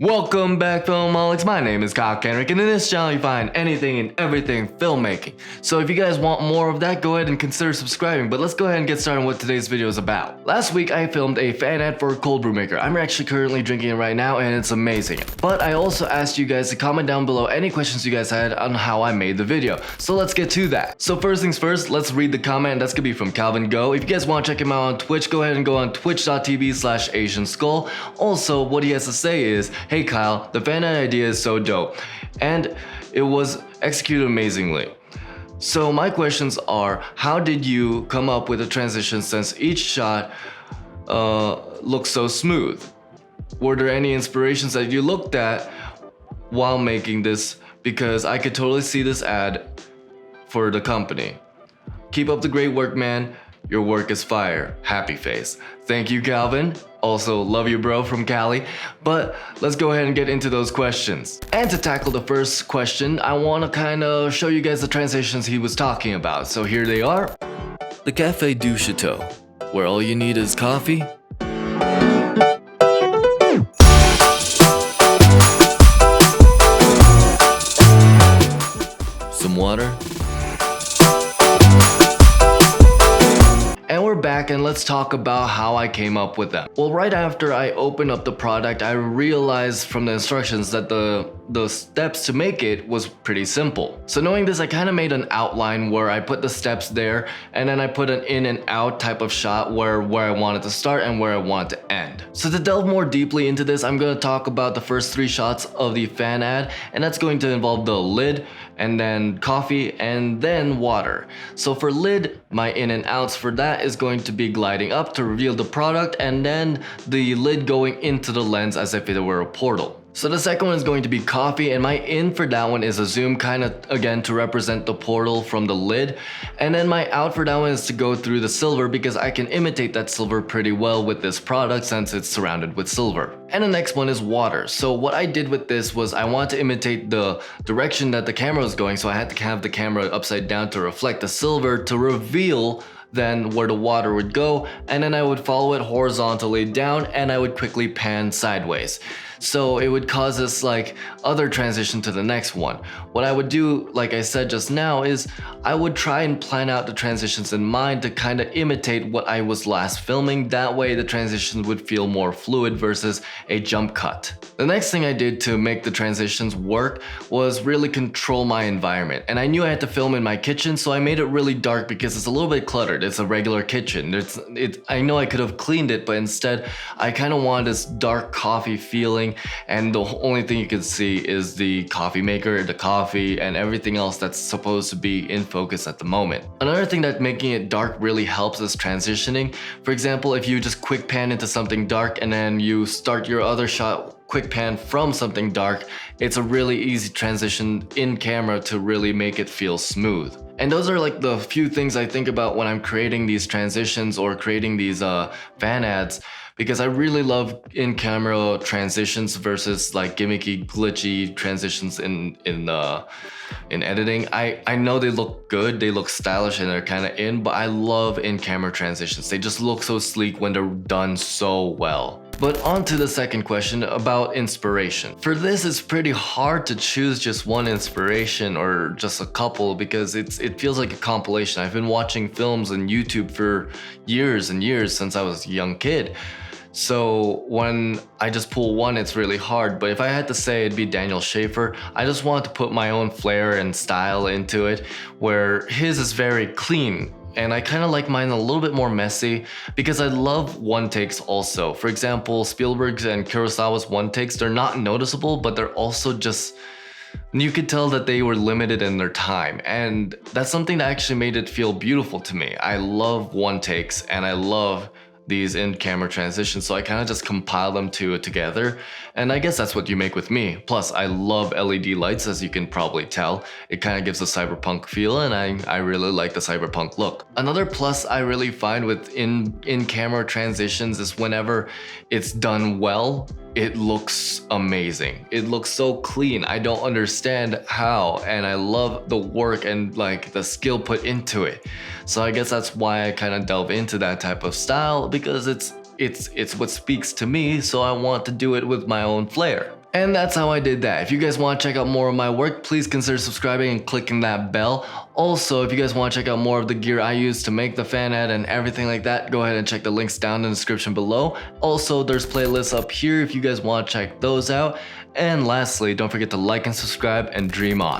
Welcome back, Filmaholics. My name is Kyle Kenrick, and in this channel you find anything and everything filmmaking. So if you guys want more of that, go ahead and consider subscribing, but let's go ahead and get started on what today's video is about. Last week I filmed a fan ad for a cold brew maker. I'm actually currently drinking it right now and it's amazing. But I also asked you guys to comment down below any questions you guys had on how I made the video. So let's get to that. So first things first, let's read the comment. That's gonna be from Calvin Go. If you guys want to check him out on Twitch, go ahead and go on twitch.tv/AsianSkull. Also, what he has to say is, "Hey Kyle, the fan ad idea is so dope, and it was executed amazingly. So my questions are, how did you come up with a transition since each shot looks so smooth? Were there any inspirations that you looked at while making this? Because I could totally see this ad for the company. Keep up the great work, man. Your work is fire. Happy face." Thank you, Calvin. Also, love you, bro, from Cali. But let's go ahead and get into those questions. And to tackle the first question, I want to kind of show you guys the transitions he was talking about. So here they are. The Café du Chateau, where all you need is coffee, some water, and we're back, and let's talk about how I came up with them. Well, right after I opened up the product, I realized from the instructions that the steps to make it was pretty simple. So knowing this, I kind of made an outline where I put the steps there, and then I put an in and out type of shot where I wanted to start and where I wanted to end. So to delve more deeply into this, I'm going to talk about the first 3 shots of the fan ad, and that's going to involve the lid, and then coffee, and then water. So for lid, my in and outs for that is going to be gliding up to reveal the product, and then the lid going into the lens as if it were a portal. So the second one is going to be coffee, and my in for that one is a zoom, kind of again to represent the portal from the lid. And then my out for that one is to go through the silver, because I can imitate that silver pretty well with this product since it's surrounded with silver. And the next one is water. So what I did with this was I wanted to imitate the direction that the camera was going, so I had to have the camera upside down to reflect the silver to reveal then where the water would go, and then I would follow it horizontally down, and I would quickly pan sideways. So it would cause this like other transition to the next one. What I would do, like I said just now, is I would try and plan out the transitions in mind to kind of imitate what I was last filming. That way the transitions would feel more fluid versus a jump cut. The next thing I did to make the transitions work was really control my environment. And I knew I had to film in my kitchen, so I made it really dark because it's a little bit cluttered. It's a regular kitchen. I know I could have cleaned it, but instead I kind of wanted this dark coffee feeling, and the only thing you can see is the coffee maker, the coffee, and everything else that's supposed to be in focus at the moment. Another thing that making it dark really helps is transitioning. For example, if you just quick pan into something dark and then you start your other shot quick pan from something dark, it's a really easy transition in camera to really make it feel smooth. And those are like the few things I think about when I'm creating these transitions or creating these fan ads, because I really love in-camera transitions versus like gimmicky, glitchy transitions in editing. I know they look good, they look stylish, and they're kind of in, but I love in-camera transitions. They just look so sleek when they're done so well. But on to the second question about inspiration. For this, it's pretty hard to choose just one inspiration or just a couple, because it feels like a compilation. I've been watching films on YouTube for years and years since I was a young kid. So when I just pull one, it's really hard. But if I had to say, it'd be Daniel Schaefer. I just wanted to put my own flair and style into it, where his is very clean. And I kind of like mine a little bit more messy, because I love one takes also. For example, Spielberg's and Kurosawa's one takes, they're not noticeable, but they're also just, you could tell that they were limited in their time. And that's something that actually made it feel beautiful to me. I love one takes, and I love these in-camera transitions, so I kind of just compile them together, and I guess that's what you make with me. Plus, I love LED lights, as you can probably tell. It kind of gives a cyberpunk feel, and I really like the cyberpunk look. Another plus I really find with in-camera transitions is whenever it's done well, it looks amazing. It looks so clean. I don't understand how, and I love the work and like the skill put into it. So I guess that's why I kind of delve into that type of style, because it's what speaks to me, so I want to do it with my own flair. And that's how I did that. If you guys want to check out more of my work, please consider subscribing and clicking that bell. Also, if you guys want to check out more of the gear I use to make the fan art and everything like that, go ahead and check the links down in the description below. Also, there's playlists up here if you guys want to check those out. And lastly, don't forget to like and subscribe and dream on.